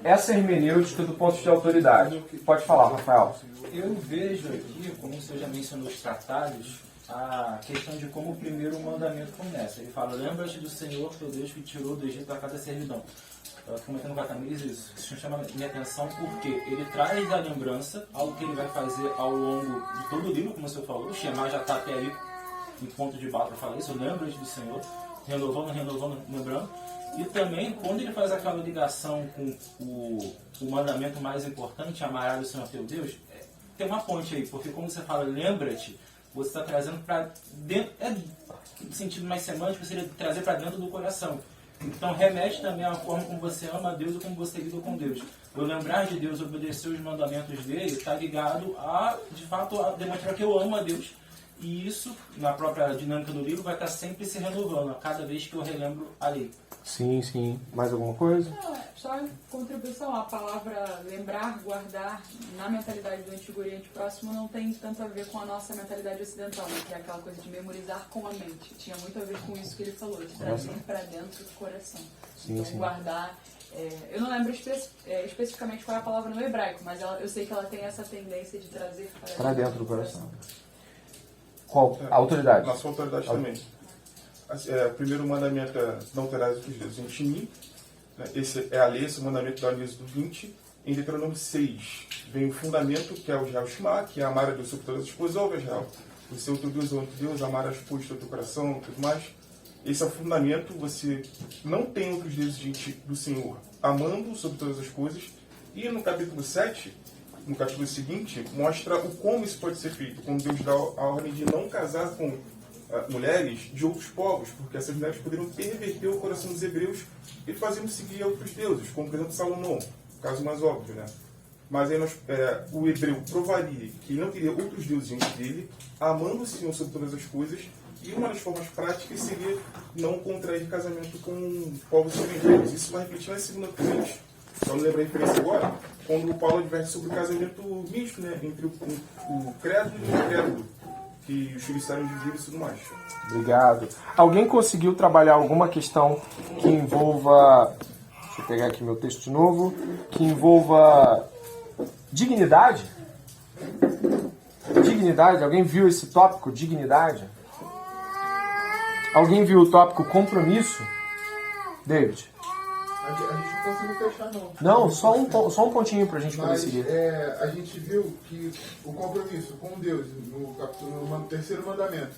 essa hermenêutica do ponto de autoridade. Pode falar, Rafael. Eu vejo aqui, como você já mencionou os tratados, a questão de como o primeiro mandamento começa. Ele fala, lembra-te do Senhor, teu Deus, que tirou do Egito a cada servidão. Eu estou comentando com a Tamires isso chama minha atenção porque ele traz a lembrança, algo que ele vai fazer ao longo de todo o livro, como você falou. O Shema já está até aí em ponto de bala para falar isso, lembra-te do Senhor, renovando, lembrando. E também, quando ele faz aquela ligação com o mandamento mais importante, amarás o Senhor teu Deus, tem uma ponte aí, porque quando você fala lembra-te, você está trazendo para dentro, no sentido mais semântico, seria trazer para dentro do coração. Então remete também à forma como você ama a Deus e como você lida com Deus. Eu lembrar de Deus, obedecer os mandamentos dele, está ligado a, de fato, a demonstrar que eu amo a Deus. E isso, na própria dinâmica do livro, vai estar sempre se renovando, a cada vez que eu relembro a lei. Sim, sim. Mais alguma coisa? Não, só contribuição. A palavra lembrar, guardar, na mentalidade do Antigo Oriente Próximo não tem tanto a ver com a nossa mentalidade ocidental, né? Que é aquela coisa de memorizar com a mente. Tinha muito a ver com isso que ele falou, de trazer para dentro do coração. Sim, então, sim. guardar... eu não lembro especificamente qual é a palavra no hebraico, mas eu sei que ela tem essa tendência de trazer Para dentro do coração. Qual? A autoridade. Nossa autoridade também. O primeiro mandamento é não terás outros deuses em ti. Esse é a lei, esse mandamento da Êxodo 20. Em Deuteronômio 6 vem o fundamento, que é o Israel Shema, que é amar a Deus sobre todas as coisas. Ouve, Israel, o seu teu Deus é outro Deus, amar as esposa do teu coração e tudo mais. Esse é o fundamento, você não tem outros deuses diante do Senhor, amando sobre todas as coisas. E no capítulo 7, no capítulo seguinte, mostra o como isso pode ser feito, quando Deus dá a ordem de não casar com mulheres de outros povos, porque essas mulheres poderiam perverter o coração dos hebreus e fazerem seguir outros deuses, como por exemplo Salomão, caso mais óbvio, né? Mas aí o hebreu provaria que ele não teria outros deuses diante dele, amando o Senhor sobre todas as coisas, e uma das formas práticas seria não contrair casamento com povos estrangeiros. Isso vai refletir na segunda Coríntios. Só não lembro a referência agora, quando o Paulo adverte sobre o casamento misto, né, entre o credo e o incrédulo, que os filhos estarem divididos e tudo mais. Obrigado. Alguém conseguiu trabalhar alguma questão que envolva... Deixa eu pegar aqui meu texto de novo. Que envolva dignidade? Dignidade? Alguém viu esse tópico, dignidade? Alguém viu o tópico compromisso? David? A gente não conseguiu fechar, não. Não, só um pontinho pra gente poder Mas seguir. a gente viu que o compromisso com Deus, no terceiro mandamento,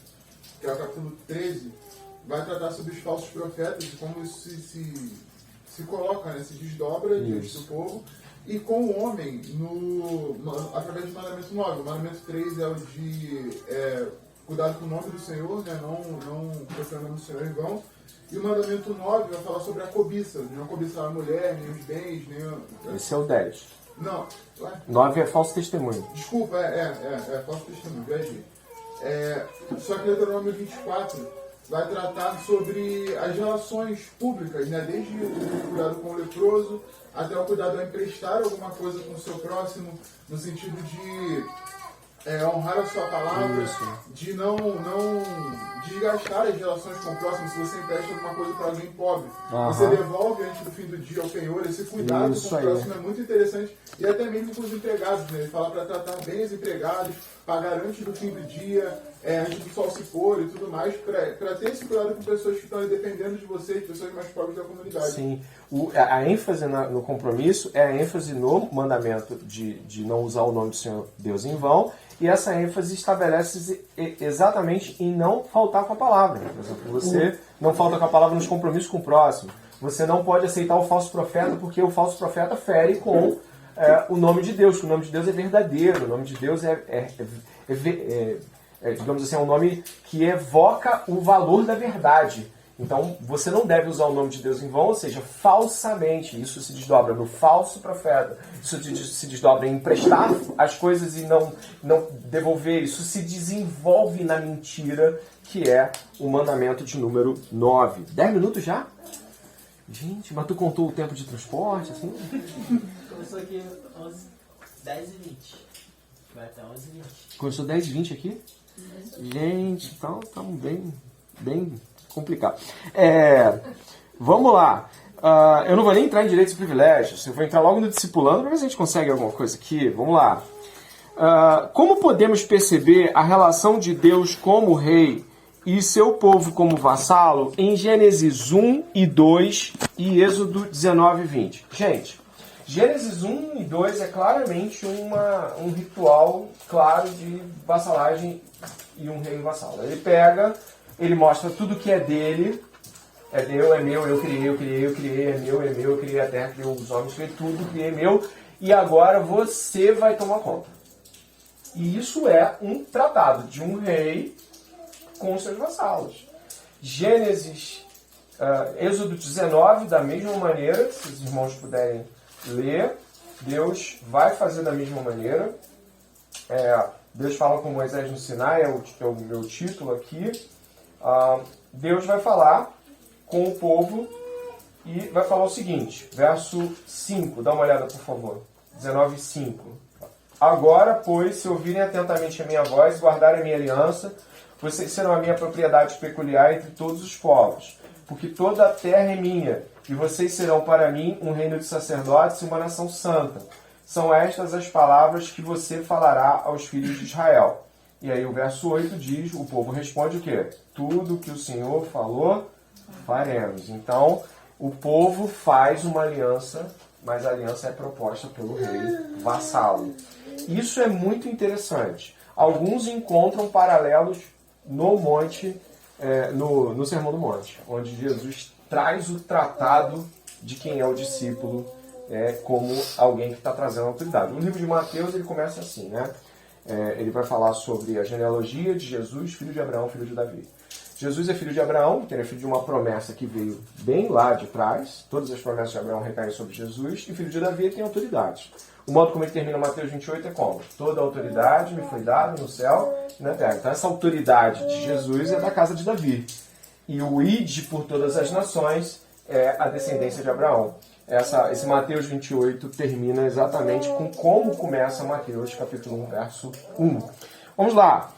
que é o capítulo 13, vai tratar sobre os falsos profetas e como isso se coloca, né, se desdobra diante do povo. E com o homem, através do mandamento 9. O mandamento 3 é o de cuidado com o nome do Senhor, né, não profanar o nome do Senhor em vão. E o mandamento 9 vai falar sobre a cobiça, não cobiçar a mulher, nem os bens, nem... Esse é o 10. Não, 9 é falso testemunho. desculpa, falso testemunho, viajei. Só que Deuteronômio 24 vai tratar sobre as relações públicas, né? Desde o cuidado com o leproso até o cuidado a emprestar alguma coisa com o seu próximo, no sentido de honrar a sua palavra, de não desgastar as relações com o próximo. Se você empresta alguma coisa para alguém pobre, você devolve antes do fim do dia ao penhor. Esse cuidado com o próximo é muito interessante, e até mesmo com os empregados, né? Ele fala para tratar bem os empregados, pagar antes do fim do dia, antes do sol se pôr e tudo mais, para ter esse cuidado com pessoas que estão aí dependendo de você, pessoas mais pobres da comunidade. Sim. A ênfase no compromisso é a ênfase no mandamento de não usar o nome do Senhor Deus em vão, e essa ênfase estabelece exatamente em não faltar com a palavra. Por exemplo, você não falta com a palavra nos compromissos com o próximo. Você não pode aceitar o falso profeta, porque o falso profeta fere com o nome de Deus, que o nome de Deus é verdadeiro, o nome de Deus é digamos assim, é um nome que evoca o valor da verdade. Então, você não deve usar o nome de Deus em vão, ou seja, falsamente. Isso se desdobra no falso profeta. Isso se desdobra em emprestar as coisas e não devolver. Isso se desenvolve na mentira, que é o mandamento de número 9. 10 minutos já? Gente, mas tu contou o tempo de transporte, assim? Começou aqui 10h20. Vai até 11h20. Começou 10h20 aqui? Gente, então estamos bem complicado. Vamos lá. Eu não vou nem entrar em direitos e privilégios. Eu vou entrar logo no discipulando para ver se a gente consegue alguma coisa aqui. Vamos lá. Como podemos perceber a relação de Deus como rei e seu povo como vassalo em Gênesis 1 e 2 e Êxodo 19 e 20? Gente, Gênesis 1 e 2 é claramente um ritual claro de vassalagem e um rei vassalo. Ele mostra tudo que é dele, é meu, eu criei, é meu, eu criei a terra, criei os homens, criei tudo, criei meu, e agora você vai tomar conta. E isso é um tratado de um rei com os seus vassalos. Êxodo 19, da mesma maneira, se os irmãos puderem ler, Deus vai fazer da mesma maneira. Deus fala com Moisés no Sinai, é o meu título aqui. Deus vai falar com o povo e vai falar o seguinte, verso 5, dá uma olhada por favor, 19:5. Agora, pois, se ouvirem atentamente a minha voz, guardarem a minha aliança, vocês serão a minha propriedade peculiar entre todos os povos, porque toda a terra é minha, e vocês serão para mim um reino de sacerdotes e uma nação santa. São estas as palavras que você falará aos filhos de Israel. E aí o verso 8 diz, o povo responde o quê? Tudo que o Senhor falou, faremos. Então, o povo faz uma aliança, mas a aliança é proposta pelo rei vassalo. Isso é muito interessante. Alguns encontram paralelos no monte, no Sermão do Monte, onde Jesus traz o tratado de quem é o discípulo como alguém que está trazendo autoridade. O livro de Mateus ele começa assim, né? Ele vai falar sobre a genealogia de Jesus, filho de Abraão, filho de Davi. Jesus é filho de Abraão, que ele é filho de uma promessa que veio bem lá de trás. Todas as promessas de Abraão recaem sobre Jesus. E filho de Davi tem autoridade. O modo como ele termina Mateus 28 é como? Toda a autoridade me foi dada no céu e na terra. Então essa autoridade de Jesus é da casa de Davi. E o ide por todas as nações é a descendência de Abraão. Esse Mateus 28 termina exatamente com como começa Mateus, capítulo 1, verso 1. Vamos lá.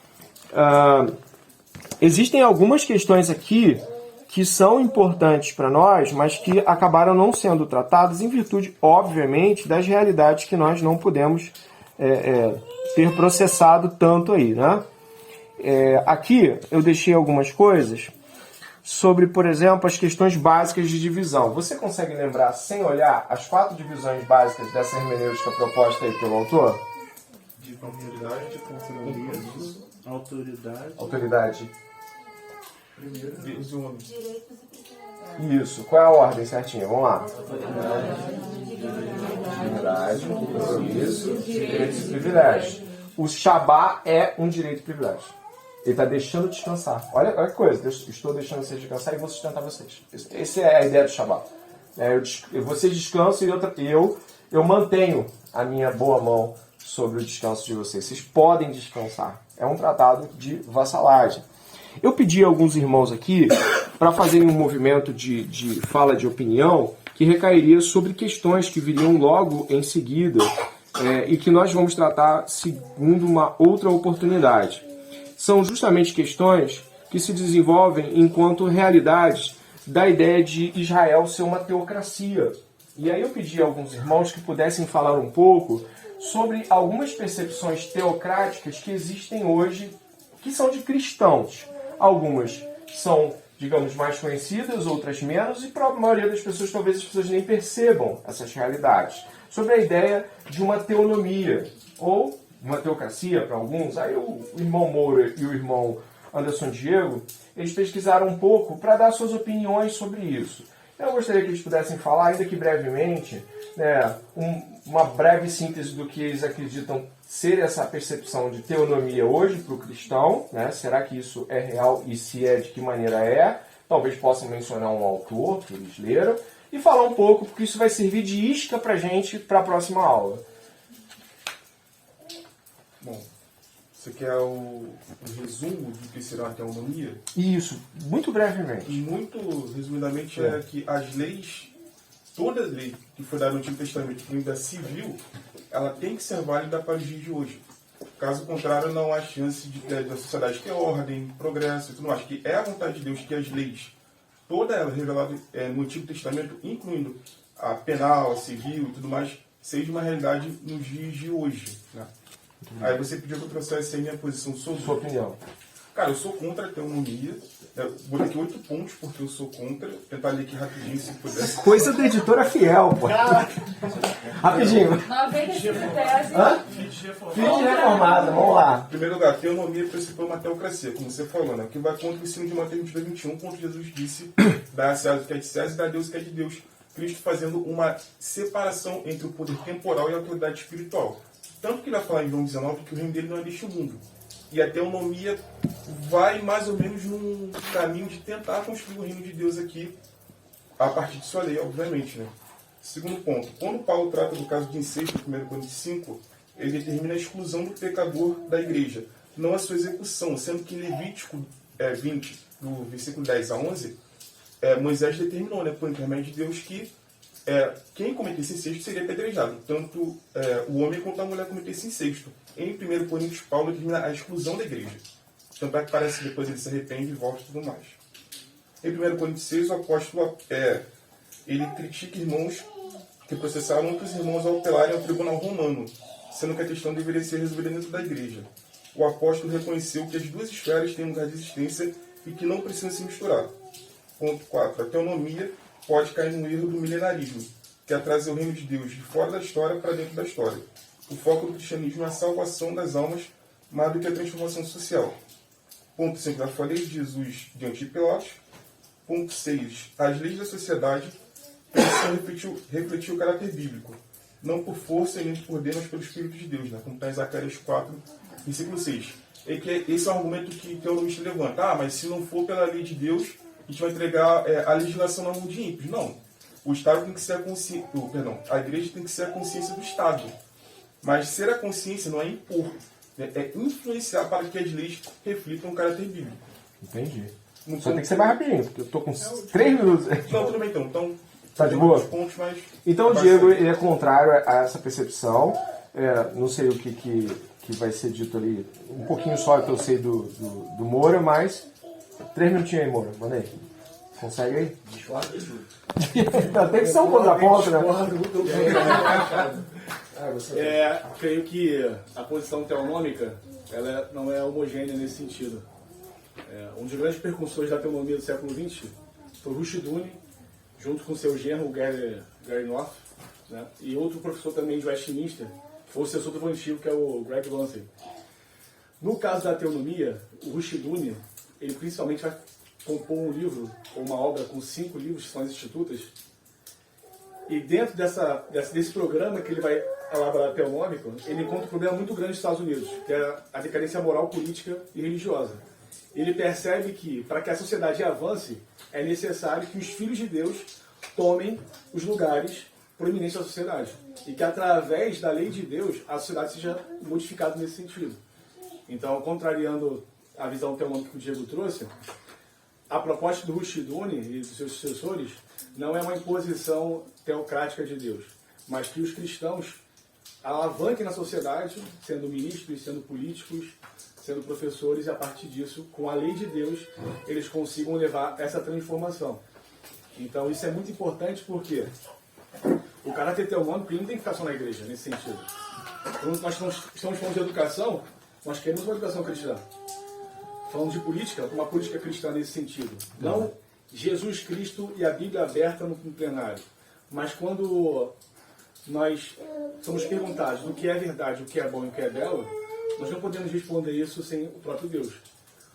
Existem algumas questões aqui que são importantes para nós, mas que acabaram não sendo tratadas em virtude, obviamente, das realidades que nós não podemos ter processado tanto aí, né? Aqui eu deixei algumas coisas sobre, por exemplo, as questões básicas de divisão. Você consegue lembrar, sem olhar, as 4 divisões básicas dessa hermenêutica proposta aí pelo autor? De autoridade, compromisso, Autoridade. Primeiro, os homens. Isso. Qual é a ordem certinha? Vamos lá. Autoridade, compromisso, direitos e privilégios. O Shabá é um direito e privilégio. Ele está deixando descansar. Olha que coisa. Estou deixando vocês descansar e vou sustentar vocês. Essa é a ideia do Shabá. Vocês descansam e eu mantenho a minha boa mão sobre o descanso de vocês. Vocês podem descansar. É um tratado de vassalagem. Eu pedi a alguns irmãos aqui para fazerem um movimento de fala de opinião que recairia sobre questões que viriam logo em seguida e que nós vamos tratar segundo uma outra oportunidade. São justamente questões que se desenvolvem enquanto realidades da ideia de Israel ser uma teocracia. E aí eu pedi a alguns irmãos que pudessem falar um pouco sobre algumas percepções teocráticas que existem hoje, que são de cristãos. Algumas são, digamos, mais conhecidas, outras menos, e para a maioria das pessoas, talvez as pessoas nem percebam essas realidades. Sobre a ideia de uma teonomia, ou uma teocracia para alguns. Aí o irmão Moura e o irmão Anderson Diego, eles pesquisaram um pouco para dar suas opiniões sobre isso. Eu gostaria que eles pudessem falar, ainda que brevemente, né, uma breve síntese do que eles acreditam ser essa percepção de teonomia hoje para o cristão, né? Será que isso é real e se é, de que maneira é? Talvez possam mencionar um autor que eles leram e falar um pouco, porque isso vai servir de isca para a gente para a próxima aula. Bom, você quer o resumo do que será a teonomia? Isso, muito brevemente. Muito resumidamente é que as leis, toda lei que foi dada no Antigo Testamento, incluindo a civil, ela tem que ser válida para os dias de hoje. Caso contrário, não há chance da sociedade ter ordem, progresso e tudo mais. Que é a vontade de Deus que as leis, toda ela revelada no Antigo Testamento, incluindo a penal, a civil e tudo mais, seja uma realidade nos dias de hoje. Né? Aí você pediu que eu trouxesse a minha posição sobre. Sua opinião. Cara, eu sou contra a teonomia. Vou dar aqui 8 pontos porque eu sou contra. Tentar ler aqui rapidinho se puder. Coisa da editora Fiel, pô. Rapidinho. 95 tese. Hã? Filho de reformado, vamos lá. Em primeiro lugar, teonomia pressupõe uma teocracia, como você falou, né? Que vai contra o ensino de Mateus 21, quando Jesus disse: dá a César o que é de César e dá a Deus o que é de Deus. Cristo fazendo uma separação entre o poder temporal e a autoridade espiritual. Tanto que ele vai falar em João 19 que o reino dele não é deste mundo. E a teonomia vai mais ou menos num caminho de tentar construir o reino de Deus aqui, a partir de sua lei, obviamente. Né? Segundo ponto, quando Paulo trata do caso de incesto, 1 Coríntios 5, ele determina a exclusão do pecador da igreja, não a sua execução, sendo que em Levítico 20, do versículo 10 a 11, Moisés determinou, né, por intermédio de Deus, que quem cometesse incesto seria apedrejado, tanto o homem quanto a mulher cometesse incesto. Em 1 Coríntios, Paulo determina a exclusão da igreja. Tanto é que parece que depois ele se arrepende e volta e tudo mais. Em 1 Coríntios 6, o apóstolo ele critica irmãos que processaram outros irmãos ao apelarem ao tribunal romano, sendo que a questão deveria ser resolvida dentro da igreja. O apóstolo reconheceu que as duas esferas têm um lugar de existência e que não precisam se misturar. Ponto 4. A teonomia pode cair no erro do milenarismo, que é trazer o reino de Deus de fora da história para dentro da história. O foco do cristianismo é a salvação das almas, mais do que a transformação social. Ponto 5. A falei de Jesus diante de Pilatos. Ponto 6. As leis da sociedade precisam refletir o caráter bíblico, não por força e nem por poder, mas pelo Espírito de Deus, né? Como está em Zacarias 4, versículo 6. Esse é um argumento que o teologista levanta. Mas se não for pela lei de Deus, a gente vai entregar a legislação na mão de ímpios. Não. O Estado tem que ser a igreja tem que ser a consciência do Estado. Mas ser a consciência não é impor, né? É influenciar para que as leis reflitam o caráter bíblico. Entendi. Só tem que ser mais rapidinho, porque eu tô com 3 minutos. Não, tudo bem então. Tá de boa? Pontos, mas então o Diego ele é contrário a essa percepção. Não sei o que vai ser dito ali. Um pouquinho só que eu sei do Moura, mas 3 minutinhos aí, Moura. Manda aí. Consegue aí? Discordo de tudo. Tem que ser um contraponto, né? Creio que a posição teonômica ela não é homogênea nesse sentido. Um dos grandes precursores da teonomia do século XX foi Rushduni, junto com seu genro Gary North, né? E outro professor também de Westminster, que foi o sucessor do antigo, que é o Greg Lansing. No caso da teonomia, o Rushduni, ele principalmente vai compor um livro, ou uma obra com 5 livros, que são as Institutas, e dentro desse programa que ele vai elaborar teonômico, ele encontra um problema muito grande nos Estados Unidos, que é a decadência moral, política e religiosa. Ele percebe que, para que a sociedade avance, é necessário que os filhos de Deus tomem os lugares proeminentes da sociedade. E que, através da lei de Deus, a sociedade seja modificada nesse sentido. Então, contrariando a visão teonômica que o Diego trouxe, a proposta do Rushduni e dos seus sucessores não é uma imposição teocrática de Deus, mas que os cristãos alavanquem na sociedade, sendo ministros, sendo políticos, sendo professores, e a partir disso, com a lei de Deus, eles consigam levar essa transformação. Então isso é muito importante porque o caráter teonômico não tem que ficar só na igreja, nesse sentido. Quando nós estamos falando de educação, nós queremos uma educação cristã. Falando de política, uma política cristã nesse sentido. Não Jesus Cristo e a Bíblia aberta no plenário. Mas quando nós somos perguntados do que é verdade, o que é bom e o que é belo, nós não podemos responder isso sem o próprio Deus.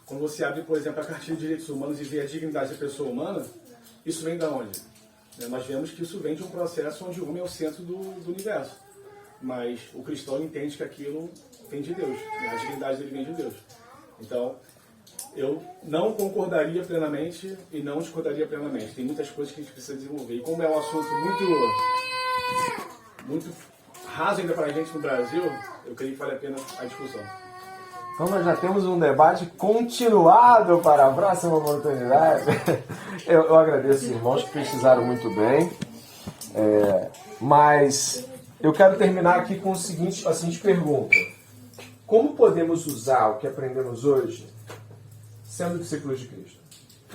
Quando você abre, por exemplo, a Cartilha de Direitos Humanos e vê a dignidade da pessoa humana, isso vem de onde? Nós vemos que isso vem de um processo onde o homem é o centro do universo. Mas o cristão entende que aquilo vem de Deus, né? A divindade dele vem de Deus. Então, eu não concordaria plenamente e não discordaria plenamente. Tem muitas coisas que a gente precisa desenvolver. E como é um assunto muito raso ainda para a gente no Brasil, eu creio que vale a pena a discussão. Então nós já temos um debate continuado para a próxima oportunidade. Eu agradeço os irmãos que pesquisaram muito bem. Mas eu quero terminar aqui com a seguinte pergunta. Como podemos usar o que aprendemos hoje sendo discípulos de Cristo?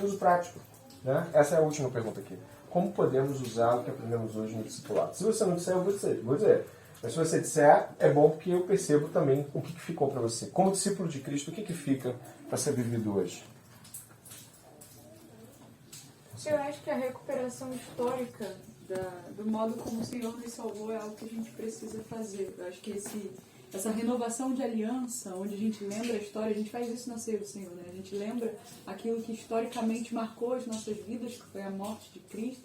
Uso prático. Né? Essa é a última pergunta aqui. Como podemos usar o que aprendemos hoje no discipulado? Se você não disser, eu vou dizer. Mas se você disser, é bom porque eu percebo também o que ficou para você. Como discípulo de Cristo, o que fica para ser vivido hoje? Eu acho que a recuperação histórica do modo como o Senhor nos salvou é algo que a gente precisa fazer. Eu acho que essa renovação de aliança, onde a gente lembra a história, a gente faz isso na ceia do Senhor, né? A gente lembra aquilo que historicamente marcou as nossas vidas, que foi a morte de Cristo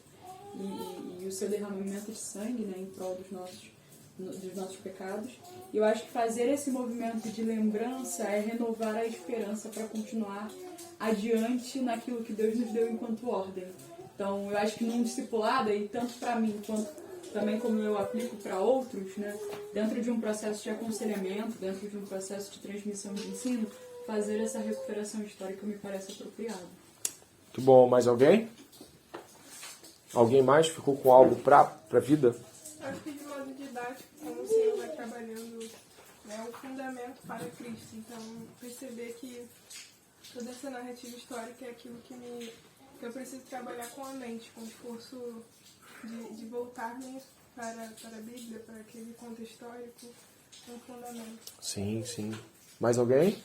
e o seu derramamento de sangue, né, em prol dos nossos pecados. E eu acho que fazer esse movimento de lembrança é renovar a esperança para continuar adiante naquilo que Deus nos deu enquanto ordem. Então, eu acho que num discipulado, e tanto para mim quanto também como eu aplico para outros, né, dentro de um processo de aconselhamento, dentro de um processo de transmissão de ensino, fazer essa recuperação histórica me parece apropriado. Muito bom. Mais alguém? Alguém mais ficou com algo para a vida? Acho que de modo didático, como o Senhor vai trabalhando, né, o fundamento para Cristo. Então, perceber que toda essa narrativa histórica é aquilo que eu preciso trabalhar com a mente, com o esforço de voltar-me para a Bíblia, para aquele contexto histórico, um fundamento. Sim, sim. Mais alguém?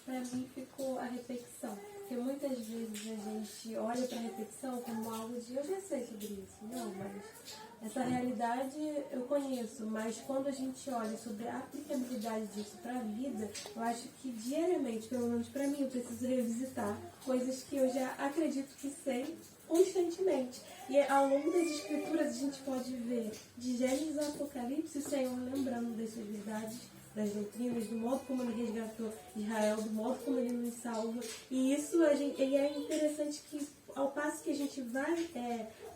Para mim ficou a repetição. Porque muitas vezes a gente olha para a repetição como algo de eu já sei sobre isso. Não, mas essa realidade eu conheço. Mas quando a gente olha sobre a aplicabilidade disso para a vida, eu acho que diariamente, pelo menos para mim, eu preciso revisitar coisas que eu já acredito que sei constantemente. E ao longo das escrituras a gente pode ver de Gênesis ao Apocalipse o Senhor lembrando dessas verdades, das doutrinas, do modo como ele resgatou Israel, do modo como ele nos salva. E isso e é interessante que ao passo que a gente vai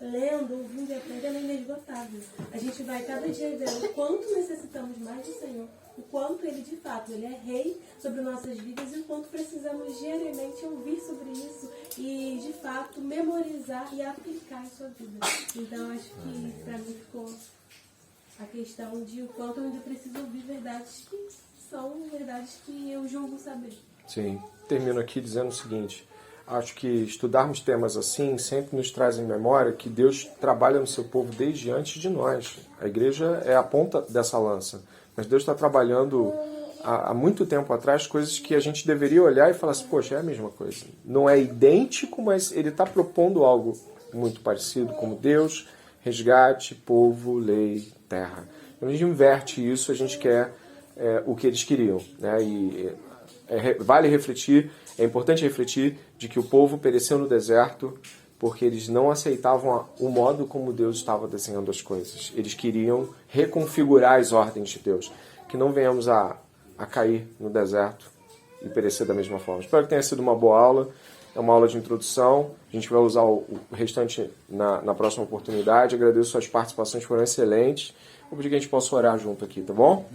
lendo, ouvindo e aprendendo, é inesgotável. A gente vai cada dia vendo o quanto necessitamos mais do Senhor, o quanto ele de fato ele é rei sobre nossas vidas e o quanto precisamos diariamente ouvir sobre isso e de fato memorizar e aplicar em sua vida. Então acho que para mim ficou a questão de o quanto eu ainda preciso ouvir verdades que são verdades que eu julgo saber. Sim. Termino aqui dizendo o seguinte. Acho que estudarmos temas assim sempre nos traz em memória que Deus trabalha no seu povo desde antes de nós. A igreja é a ponta dessa lança. Mas Deus está trabalhando há muito tempo atrás coisas que a gente deveria olhar e falar assim, poxa, é a mesma coisa. Não é idêntico, mas ele está propondo algo muito parecido, como Deus, resgate, povo, lei, terra. Quando a gente inverte isso, a gente quer o que eles queriam. Né? E vale refletir, é importante refletir de que o povo pereceu no deserto porque eles não aceitavam o modo como Deus estava desenhando as coisas. Eles queriam reconfigurar as ordens de Deus. Que não venhamos a cair no deserto e perecer da mesma forma. Espero que tenha sido uma boa aula. É uma aula de introdução. A gente vai usar o restante na próxima oportunidade. Agradeço suas participações, foram excelentes. Vou pedir que a gente possa orar junto aqui, tá bom?